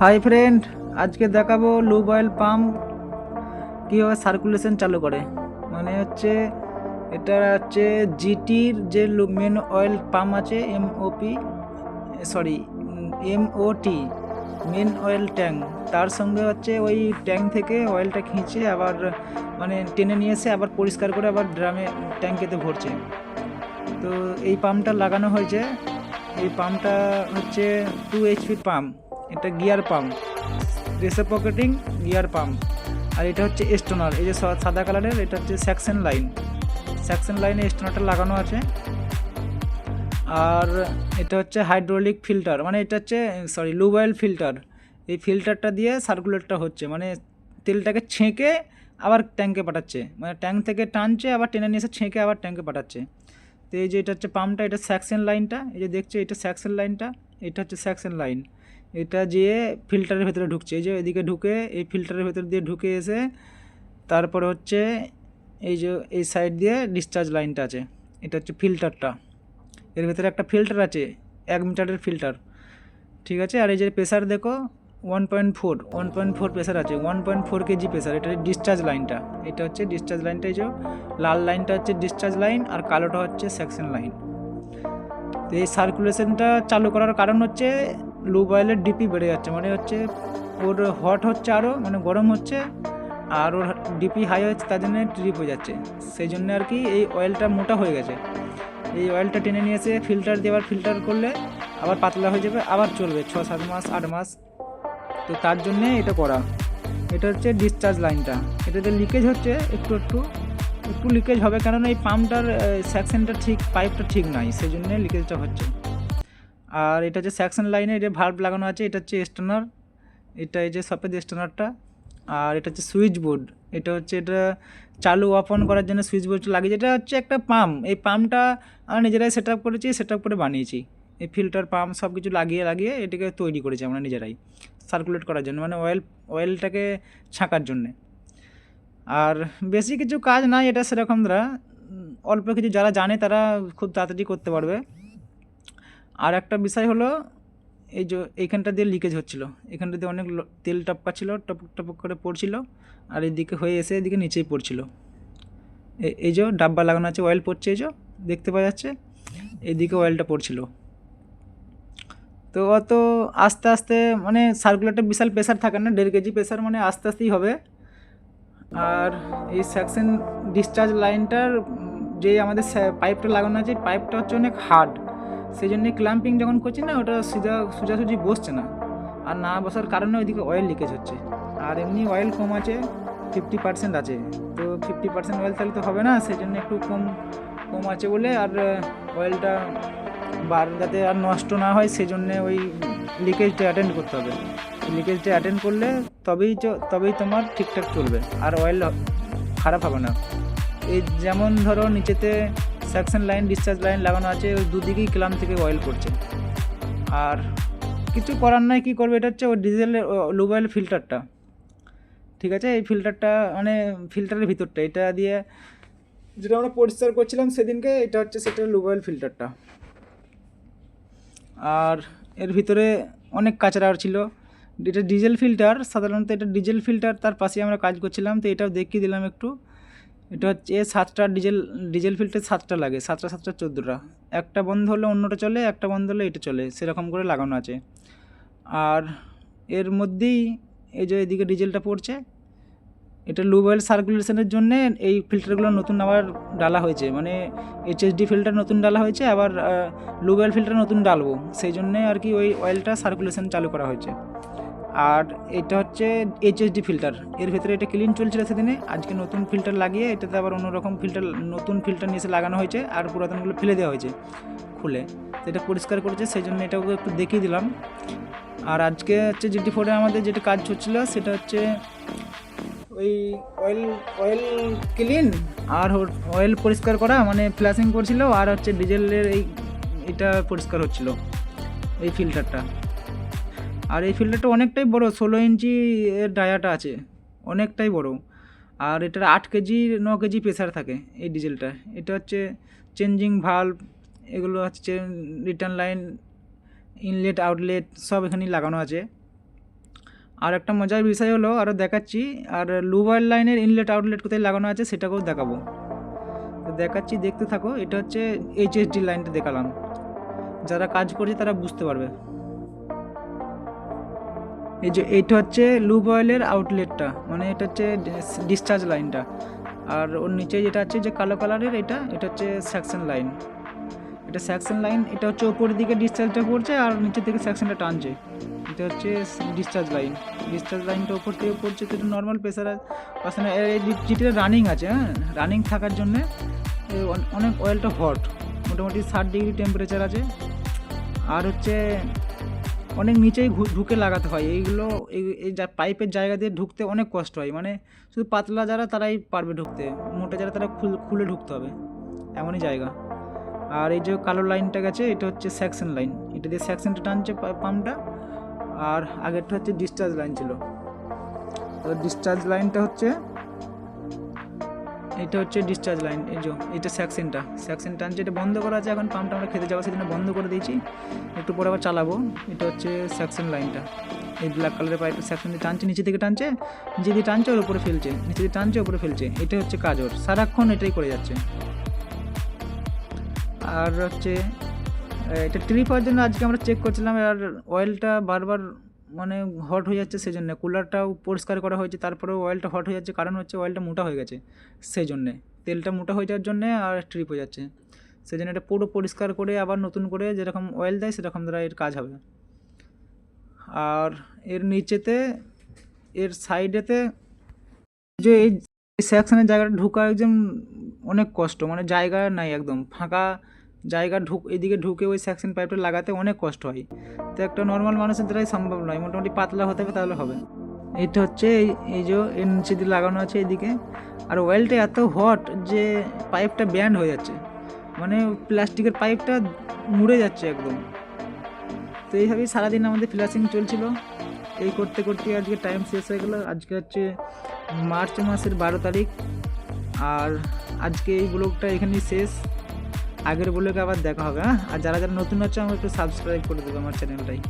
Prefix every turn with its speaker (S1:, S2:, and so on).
S1: Hi friend, আজকে দেখাবো lube oil pump কীভাবে সার্কুলেশন চালু করে। মানে হচ্ছে এটা হচ্ছে জিটির যে মেন অয়েল পাম্প আছে, এমওটি মেন অয়েল ট্যাঙ্ক, তার সঙ্গে হচ্ছে ওই ট্যাঙ্ক থেকে অয়েলটা খিঁচে আবার মানে টেনে নিয়ে এসে আবার পরিষ্কার করে আবার ড্রামে ট্যাঙ্কেতে ভরছে। তো এই পাম্পটা লাগানো হয়েছে। এই পাম্পটা হচ্ছে 2 HP পাম্প। এটা gear pump, reciprocating gear pump. আর এটা হচ্ছে স্টোনার, এই যে সাদা কালারের, এটা হচ্ছে সেকশন লাইনে স্টোনারটা লাগানো আছে। আর এটা হচ্ছে হাইড্রোলিক ফিল্টার, মানে এটা হচ্ছে লুব অয়েল ফিল্টার। এই ফিল্টারটা দিয়ে সার্কুলেটটা হচ্ছে, মানে তেলটাকে ছেঁকে আবার ট্যাঙ্কে পাঠাচ্ছে, মানে ট্যাঙ্ক থেকে টানছে আবার টেনে নিয়ে এসে ছেঁকে আবার ট্যাঙ্কে পাঠাচ্ছে। তো এই যে এটা হচ্ছে পাম্পটা, এটা সেকশন লাইনটা, এই যে দেখছো এটা সেকশন লাইনটা, এটা হচ্ছে সেকশন লাইন। এটা যেয়ে ফিল্টারের ভেতরে ঢুকছে, এই যে এদিকে ঢুকে এই ফিল্টারের ভেতর দিয়ে ঢুকে এসে তারপরে হচ্ছে এই যে এই সাইড দিয়ে ডিসচার্জ লাইনটা আছে, এটা হচ্ছে ফিল্টারটা। এর ভেতরে একটা ফিল্টার আছে, 1 মিটারের ফিল্টার, ঠিক আছে। আর এই যে প্রেসার দেখো 1.4 প্রেসার আছে, 1.4 kg প্রেসার। এটা ডিসচার্জ লাইনটা, এটা হচ্ছে ডিসচার্জ লাইনটা। এই যে লাল লাইনটা হচ্ছে ডিসচার্জ লাইন আর কালোটা হচ্ছে সেকশন লাইন। তো এই সার্কুলেশনটা চালু করার কারণ হচ্ছে লুব অয়েলের ডিপি বেড়ে যাচ্ছে, মানে হচ্ছে ওর হট হচ্ছে আরও, মানে গরম হচ্ছে, আর ওর ডিপি হাই হচ্ছে, তার জন্য ট্রিপ হয়ে যাচ্ছে। সেই জন্য আর কি এই অয়েলটা মোটা হয়ে গেছে। এই অয়েলটা টেনে নিয়ে এসে ফিল্টার দিয়ে আবার ফিল্টার করলে আবার পাতলা হয়ে যাবে, আবার চলবে 6-7 মাস 8 মাস। তো তার জন্যে এটা করা। এটা হচ্ছে ডিসচার্জ লাইনটা, এটাতে লিকেজ হচ্ছে একটু একটু একটু লিকেজ হবে, কারণ এই পাম্পটার সেকশনটা ঠিক, পাইপটা ঠিক নাই, সেই জন্য লিকেজটা হচ্ছে। আর এটা হচ্ছে সেকশন লাইনে, এটা ভাল্ব লাগানো আছে, এটা হচ্ছে স্টোনার, এটা এই যে সফেদ স্টোনারটা। আর এটা হচ্ছে সুইচ বোর্ড, এটা হচ্ছে এটা চালু অফ অন করার জন্য সুইচ বোর্ড লাগিয়েছে। এটা হচ্ছে একটা পাম্প, এই পাম্পটা আমরা নিজেরাই সেট আপ করেছি, সেট আপ করে বানিয়েছি। এই ফিল্টার পাম্প সব কিছু লাগিয়ে লাগিয়ে এটাকে তৈরি করেছি আমরা নিজেরাই, সার্কুলেট করার জন্য, মানে অয়েলটাকে ছাঁকার জন্যে। আর বেশি কিছু কাজ নাই এটা সেরকম দ্বারা, অল্প কিছু যারা জানে তারা খুব তাড়াতাড়ি করতে পারবে। আর একটা বিষয় হলো, এই যে এইখানটা দিয়ে লিকেজ হচ্ছিলো, এখানটা দিয়ে অনেক তেল টপকাচ্ছিল, টপক টপক করে পড়ছিল, আর এদিকে হয়ে এসে এদিকে নিচেই পড়ছিল। এই যে ডাব্বা লাগানো আছে, অয়েল পড়ছে, এই যে দেখতে পাওয়া যাচ্ছে, এইদিকে অয়েলটা পড়ছিল। তো অত আস্তে আস্তে, মানে সার্কুলেটে বিশাল প্রেশার থাকে না, 1.5 kg প্রেশার, মানে আস্তে আস্তেই হবে। আর এই সেকশন ডিসচার্জ লাইনটার যে আমাদের পাইপটা লাগানো আছে, পাইপটা হচ্ছে অনেক হার্ড, সেই জন্যে ক্ল্যাম্পিং যখন করছি না, ওটা সোজাসুজি বসছে না। আর না বসার কারণে ওইদিকে অয়েল লিকেজ হচ্ছে। আর এমনি অয়েল কম আছে, 50% আছে। তো 50% অয়েল তাহলে তো হবে না, সেই জন্য একটু কম কম আছে বলে, আর অয়েলটা যাতে আর নষ্ট না হয়, সেই জন্যে ওই লিকেজটা অ্যাটেন্ড করতে হবে। লিকেজটা অ্যাটেন্ড করলে তবেই তোমার ঠিকঠাক চলবে, আর অয়েল খারাপ হবে না। এই যেমন ধরো নিচেতে সেকশন লাইন, ডিসচার্জ লাইন লাগানো আছে, ওই দুদিকেই ক্লাম থেকে অয়েল পড়ছে। আর কিছু করার নাই, কী করবে, এটা হচ্ছে ওই লুব অয়েল ফিল্টারটা, ঠিক আছে। এই ফিল্টারটা মানে ফিল্টারের ভিতরটা, এটা দিয়ে যেটা আমরা পরিষ্কার করছিলাম সেদিনকে, এটা হচ্ছে সেটা লুব অয়েল ফিল্টারটা। আর এর ভিতরে অনেক কাচরা ছিল। এটা ডিজেল ফিল্টার, সাধারণত এটা ডিজেল ফিল্টার, তার পাশে আমরা কাজ করছিলাম, তো এটাও দেখিয়ে দিলাম একটু। এটা হচ্ছে 7টা ডিজেল ফিল্টার, 7টা লাগে, 7টা 7টা 14টা, একটা বন্ধ হলে অন্যটা চলে, একটা বন্ধ হলে এটা চলে, সেরকম করে লাগানো আছে। আর এর মধ্যেই এই যে এদিকে ডিজেলটা পড়ছে, এটা লুব অয়েল সার্কুলেশনের জন্য এই ফিল্টারগুলো নতুন আবার ডালা হয়েছে, মানে এইচএসডি ফিল্টার নতুন ডালা হয়েছে, আবার লুব অয়েল ফিল্টার নতুন ডালবো, সেই জন্যে আর কি ওই অয়েলটা সার্কুলেশন চালু করা হয়েছে। আর এটা হচ্ছে এইচএসডি ফিল্টার, এর ভেতরে এটা ক্লিন চলছিল সেদিনে, আজকে নতুন ফিল্টার লাগিয়ে এটাতে আবার অন্যরকম নতুন ফিল্টার নিয়ে এসে লাগানো হয়েছে, আর পুরাতনগুলো ফেলে দেওয়া হয়েছে খুলে, তো এটা পরিষ্কার করেছে, সেই জন্য এটাকে একটু দেখিয়ে দিলাম। আর আজকে হচ্ছে GT4-এ আমাদের যেটা কাজ হচ্ছিলো সেটা হচ্ছে ওই অয়েল ক্লিন আর অয়েল পরিষ্কার করা, মানে ফ্ল্যাশিং করছিল, আর হচ্ছে ডিজেলের এটা পরিষ্কার হচ্ছিল, এই ফিল্টারটা। আর এই ফিল্টারটা অনেকটাই বড়, 16 ইঞ্চি এর ডায়াটা আছে, অনেকটাই বড়। আর এটার 8 কেজি 9 কেজি প্রেসার থাকে এই ডিজেলটা। এটা হচ্ছে চেঞ্জিং ভাল্ব, এগুলো হচ্ছে রিটার্ন লাইন, ইনলেট আউটলেট সব এখানেই লাগানো আছে। আর একটা মজার বিষয় হলো, আরও দেখাচ্ছি, আর লুব অয়েল লাইনের ইনলেট আউটলেট কোথায় লাগানো আছে সেটাকেও দেখাবো। তো দেখাচ্ছি, দেখতে থাকো। এটা হচ্ছে এইচএসডি লাইনটা দেখালাম, যারা কাজ করছে তারা বুঝতে পারবে। এই যে এইটা হচ্ছে লুব অয়েলের আউটলেটটা, মানে এটা হচ্ছে ডিসচার্জ লাইনটা। আর ওর নিচে যেটা আছে যে কালো কালারের, এটা হচ্ছে সেকশন লাইন। এটা সেকশন লাইন, এটা হচ্ছে ওপরের দিকে ডিসচার্জটা পড়ছে আর নিচের থেকে সেকশনটা টানছে। এটা হচ্ছে ডিসচার্জ লাইন। ডিসচার্জ লাইনটা ওপর থেকে পড়ছে, তো এটা নর্মাল প্রেসার পাশে যেটা রানিং আছে, হ্যাঁ, রানিং থাকার জন্যে অনেক অয়েলটা হট, মোটামুটি 60 ডিগ্রি টেম্পারেচার আছে। আর হচ্ছে অনেক নিচেই ঢুকে লাগাতে হয় এইগুলো। এই পাইপের জায়গা দিয়ে ঢুকতে অনেক কষ্ট হয়, মানে শুধু পাতলা যারা তারাই পারবে ঢুকতে, মোটা যারা তারা খুলে ঢুকতে হবে, এমনই জায়গা। আর এই যে কালো লাইনটা গেছে, এটা হচ্ছে সেকশন লাইন, এটা দিয়ে সেকশনটা টানছে পাম্পটা। আর আগেরটা হচ্ছে ডিসচার্জ লাইন ছিল। তো ডিসচার্জ লাইনটা হচ্ছে, এটা হচ্ছে ডিসচার্জ লাইন। এই যে এটা সেকশন টানছে, এটা বন্ধ করা আছে এখন, পাম্পটা আমরা খেতে যাবো সেজন্য বন্ধ করে দিয়েছি, একটু পরে আবার চালাবো। এটা হচ্ছে সেকশন লাইনটা, এই ব্ল্যাক কালারের পাইপের সেকশন দিয়ে টানছে, নিচে থেকে টানছে, নিচে দিয়ে টানছে ওর উপরে ফেলছে, নিচে দিয়ে টানছে ওপরে ফেলছে। এটা হচ্ছে কাজ ওর, সারাক্ষণ এটাই করে যাচ্ছে। আর হচ্ছে এটা ট্রিপ হওয়ার জন্য আজকে আমরা চেক করছিলাম, আর অয়েলটা বারবার মানে হট হয়ে যাচ্ছে, সেই জন্য কুলারটাও পরিষ্কার করা হয়েছে, তারপরেও অয়েলটা হট হয়ে যাচ্ছে, কারণ হচ্ছে অয়েলটা মোটা হয়ে গেছে, সেই জন্যে তেলটা মোটা হয়ে যাওয়ার জন্যে আর ট্রিপ হয়ে যাচ্ছে। সেই জন্য এটা পুরো পরিষ্কার করে আবার নতুন করে যেরকম অয়েল দেয় সেরকম দ্বারা এর কাজ হবে। আর এর নিচেতে, এর সাইডেতে যে এই সেকশনের জায়গাটা ঢুকা একদম অনেক কষ্ট, মানে জায়গা নাই, একদম ফাঁকা জায়গা, এদিকে ঢুকে ওই সেকশন পাইপটা লাগাতে অনেক কষ্ট হয়। তো একটা নর্মাল মানুষের দ্বারাই সম্ভব নয়, মোটামুটি পাতলা হতে হবে তাহলে হবে। এটা হচ্ছে এই যে এর নিচে দিয়ে লাগানো আছে এইদিকে। আর অয়েলটা এত হট যে পাইপটা ব্যান্ড হয়ে যাচ্ছে, মানে প্লাস্টিকের পাইপটা মুড়ে যাচ্ছে একদম। তো এইভাবেই সারাদিন আমাদের ফ্লাশিং চলছিল। এই করতে করতে আজকে টাইম শেষ হয়ে গেলো। আজকে হচ্ছে মার্চ মাসের 12 তারিখ। আর আজকে এই ব্লগটা এখানেই শেষ, আগের ব্লগে আবার দেখা হবে। হ্যাঁ, আর যারা যারা নতুন আছে আমাকে একটু সাবস্ক্রাইব করে দেবে আমার চ্যানেলটাই।